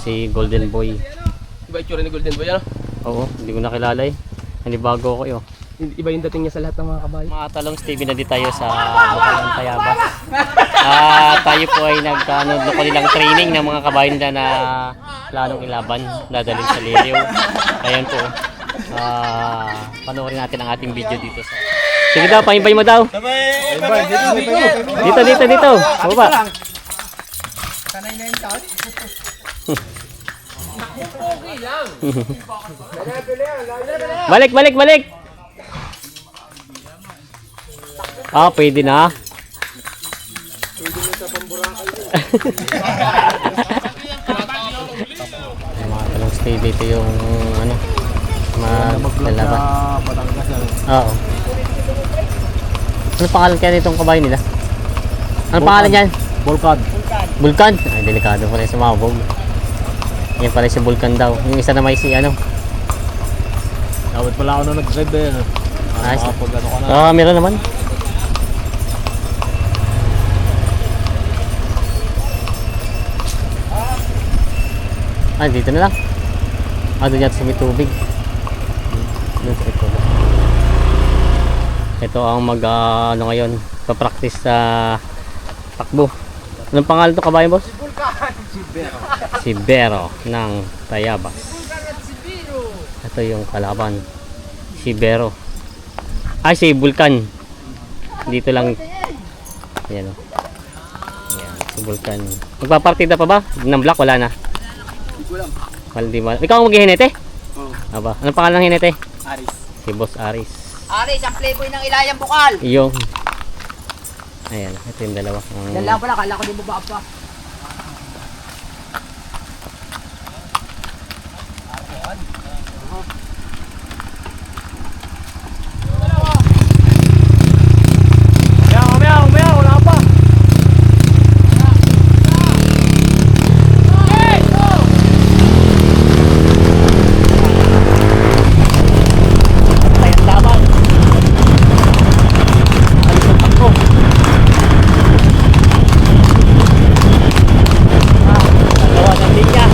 si Golden Boy. Iba itsura ni Golden Boy, ano? Oo, hindi ko nakilala eh. Hindi bago ako eh. Oh. Iba yung dating niya sa lahat ng mga kabayo. Mga talong Stevie, na di tayo sa Bukal ng Tayabas. Tayo po ay nagkano nilang training ng mga kabayo nila na planong ilaban, dadalhin sa Liliw. Ayan po. Panoorin natin ang ating video dito sa... Sige daw, paimbay mo daw. Dito. Baba. Sanay na yung taon. Balik. Pwede na. Mga talong stay dito yung ano, maglalaban. Oo. Ano pangalan kaya nitong kabayo nila? Ano pangalan niyan? Vulcan? Ay, delikado pala yung sumabog. Yan pala si Vulcan daw. Yung isa na may si ano. Dapat pala ako na nag-drive eh. Ayos. Pag ano ka na. Meron naman. Dito na lang. Doon yata sa may tubig. Doon sa may tubig. Ito ang ano ngayon, pa-practice sa takbo. Anong pangalan to kabayan, boss? Si Bero ng Tayabas. Ito yung kalaban. Si Bero. Si Vulcan. Dito lang. Ayan o. Ayan, si Vulcan. Magpapartida pa ba? Ng black, wala na. Hindi mo. Ikaw ang maghihinete? Oo. Aba, anong pangalan ng hinete? Aris. Si Boss Aris. Aris, ang playboy ng Ilayang Bukal. Yung. Ayan, ito yung dalawa. Dala pala, kala ko di baba pa. Umaya, wala pa. Ayan, laban. Alis ang takbo. Dalawa ng linya.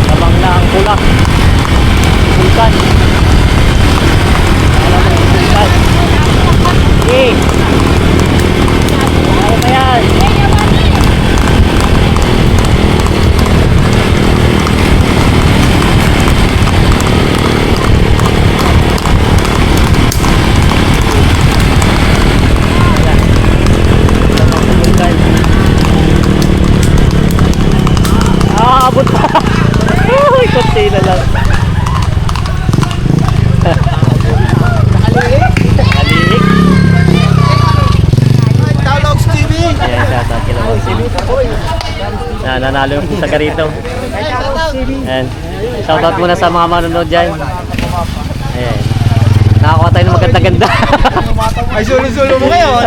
Tabang na ang pula. Vulcan. Alam mo yung Vulcan. Okay. Ano ba yan? Vulcan. Abot pa. Uy, konti na lang. Nalilig. Talong TV! Ayan, shoutout kila Boss TV. Nanalo yung sa garito. Ayan. Shoutout muna sa mga manonood dyan. Ayan. Nakakuha tayo ng maganda-ganda. Ay, sulo-sulo mo ngayon.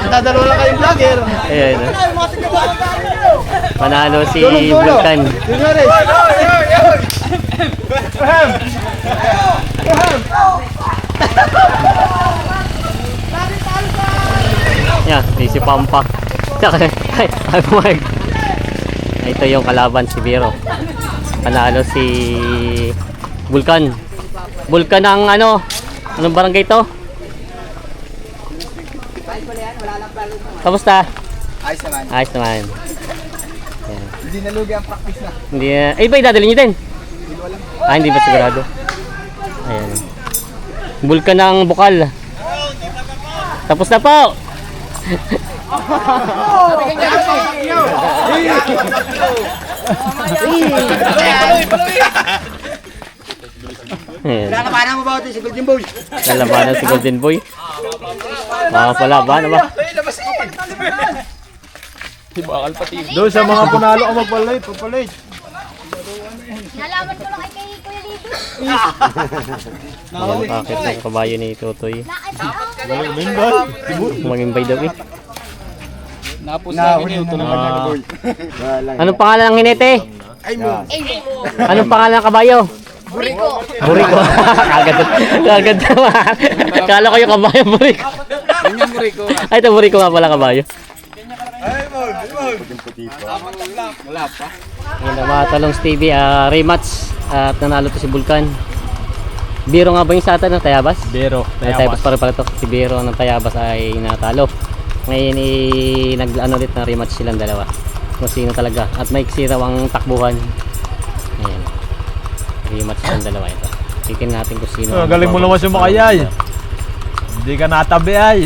Dadalo lang kayong vlogger. Ayan. Panalo si Vulcan. Yan, si Pampa. Ito yung kalaban si Biro. Panalo si Vulcan. Vulcan ang ano? Anong barangay to? Kamusta? Ayos naman. Ayos naman. Ayan. Hindi nalugi ang practice na. Hindi na. Ba idadali nyo din? Hindi ba sigurado? Ayan. Vulcan ng Bukal. Tapos na po! Ayan. Lalabanan mo ba ito si Golden Boy? Lalabanan si Golden Boy. Palaban ba? Doon sa mga panalo ka magpalit, papalit. Nalaman ko lang kay Kuya Libo. Ayan, bakit ng kabayo ni Tutoy? Mingbay. Magimbay daw eh. Napos namin yun. Ah. Anong pangalan ng hinete? Ay mo. Anong pangalan ng kabayo? Buriko. Buriko. Kagad naman. Kala ko yung kabayo, Buriko. Ay, ito Buriko nga pala kabayo. Ay mo. Ayun, mga talong Stevie, rematch at nanalo to si Vulcan. Biro nga ba yung sa atin ng Tayabas? Bero. Ay, Tayabas para to. Si Biro ng Tayabas ay natalo. Ngayon nag-ano ulit na rematch silang dalawa. Kung sino talaga. At may raw ang takbuhan. Ayan. Rematch silang dalawa ito. Tikin natin kung sino. Galing mo naman sumakay ay. Hindi ka natabi ay.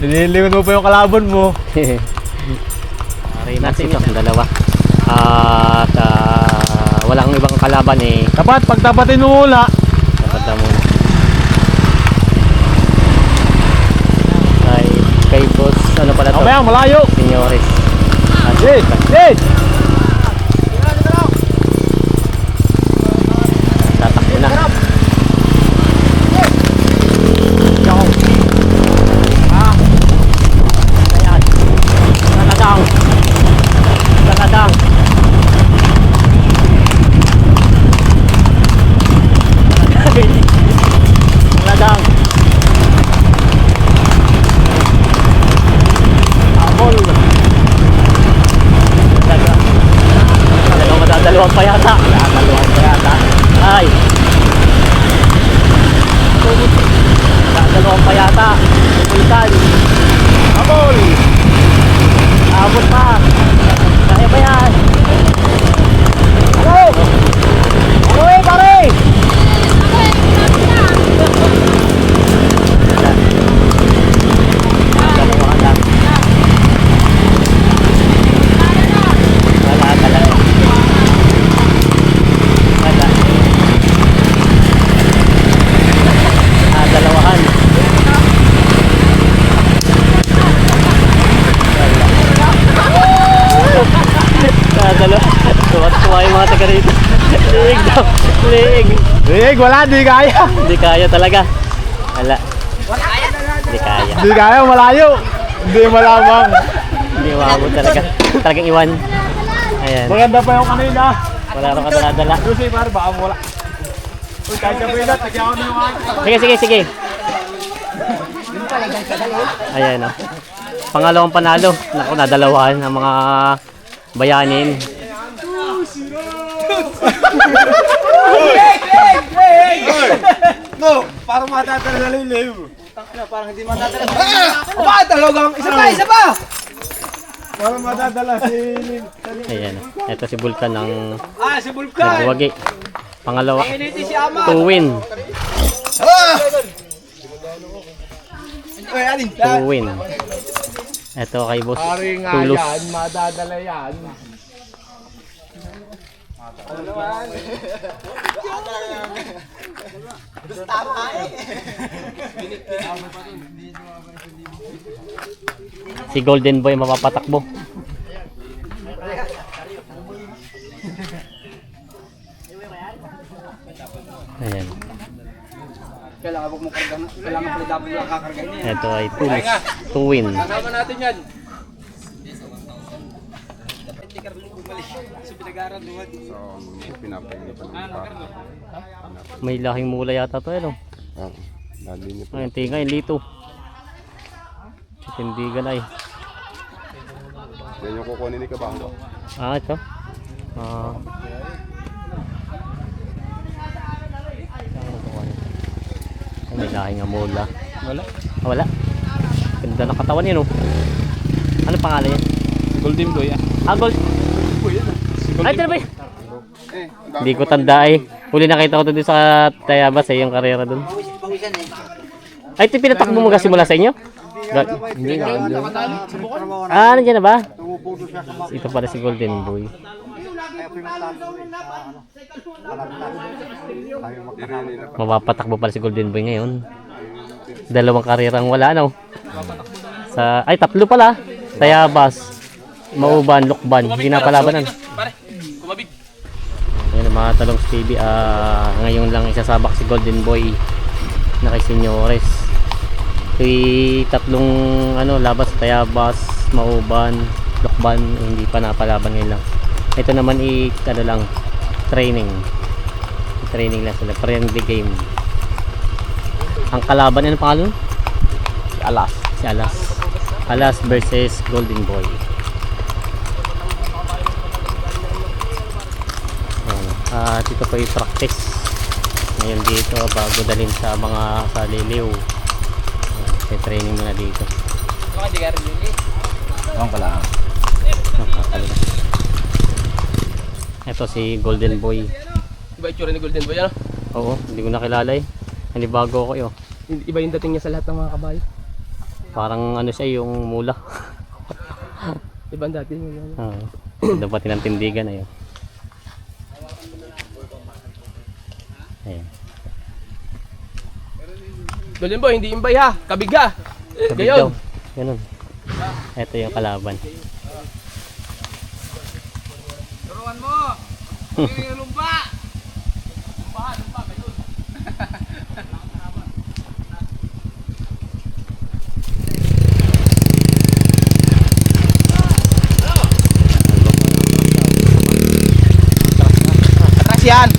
Nililingon mo pa yung kalaban mo. Rematch ito ang dalawa. At walang ibang kalaban eh. Dapat, pag dapat inuula. Dapat na muna. Kay boss, ano pala to? Mamaya, malayo. Senyores. Hey! Hey! Tatakbo na. Ayan. Taladang. Taladang. Taladang. Abol. Dalawang pa yata. Dalawang pa yata. Ay. Dalawang pa yata. Pulkan. Abol. Abot pa. Kaya ba yan? Hello. Hello eh pare. Dalawa lang. Wala talaga. Wala. Dalawahan. Dalawa. Tuwa yung mga taga rito. Liig daw. Liig. Rig, wala, di kaya. Hindi kaya talaga. Wala. Hindi kaya. Di kaya, malayo. Hindi malamang. Hindi maabot talaga. Talagang iwan. Ayan. Maganda pa yung kanina. Wala rin kadala-dala. Lucy, par, baka wala. Uy, kahit ka pinat, nagyaw na yung akin. Sige. Ayan o. Pangalawang panalo. Naku, nadalawahan ng mga bayanin. No, parang matatala sa lilim. Parang hindi matatala. Aba, talagang isa pa. Parang matatala si Lin. Ayan o. Ito si Vulcan ng Si Vulcan. nagwagi. Pangalawa. Initi si Ama. To win. Uy, alin? To win. Ito kay boss. Tulus. madadala yan. Si Golden Boy mapapatakbo. Ayan. Kailangan mo kargang, kailangan pala dapat lang kakargahin niya. Ito ay Tulus. To win. Kasama natin yan. Si pinag-aaral doon. May lahing mula yata to ano. Ayun, tinga yung lito. Tindigan ay. Yan yung kukunin ni Kabangdo. Ito. May lahing mula. Wala. Wala. Ganda ng katawan yun oh. Ano pangalan yan? Golden Boy ah. Gold. Ay, ito na ba yun? Hindi ko tanda eh. Huli nakita ko doon sa Tayabas eh, yung karera doon. Ay, ito pinatakbo mo kasi mula sa inyo? Hindi nga. Nandiyan na ba? Ito pala si Golden Boy. Mapapatakbo pala si Golden Boy ngayon. Dalawang karerang wala no. Ay, tatlo pala. Tayabas, Mauban, Lukban. Hindi na palabanan. Ayan, mga talong TV. Ngayon lang isasabak si Golden Boy na kay Senyores. Ito'y tatlong labas, Tayabas, Mauban, Lokban, hindi pa napalaban ngayon lang. Ito naman lang, training lang sila, friendly game. Ang kalaban, ano pangalan? Si Alas versus Golden Boy. At ito po yung practice ngayon dito bago dalhin sa mga sa liliw. May training muna dito. Ito si Golden Boy. Iba itsura ni Golden Boy, ano? Oo, hindi ko nakilala eh. Nanibago ako yun. Iba yung dating niya sa lahat ng mga kabayo. Parang siya yung mula. Iba ang dating niya. Dapat tinantindigan na yun. Ayan. Golden Boy, hindi imbay ha. Kabig ha. Kabig daw. Ganun. Ito yung kalaban. Turuan mo! Lumba! Lumba, ganun. Atras yan!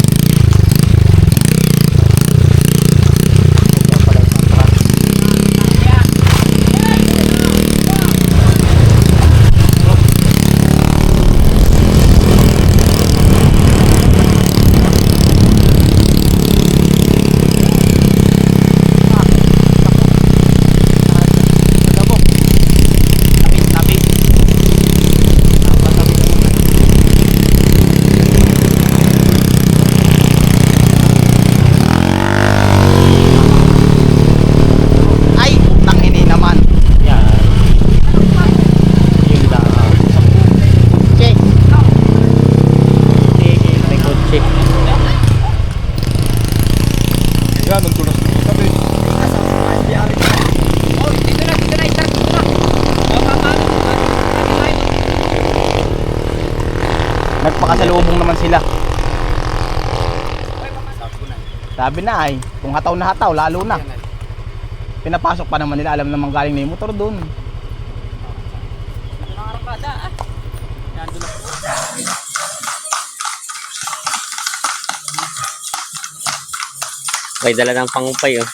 Nagpakasalubong naman sila. Sabi na ay, kung hataw na hataw, lalo na. Pinapasok pa naman nila, alam naman galing na yung motor doon. May dala ng pangupay oh.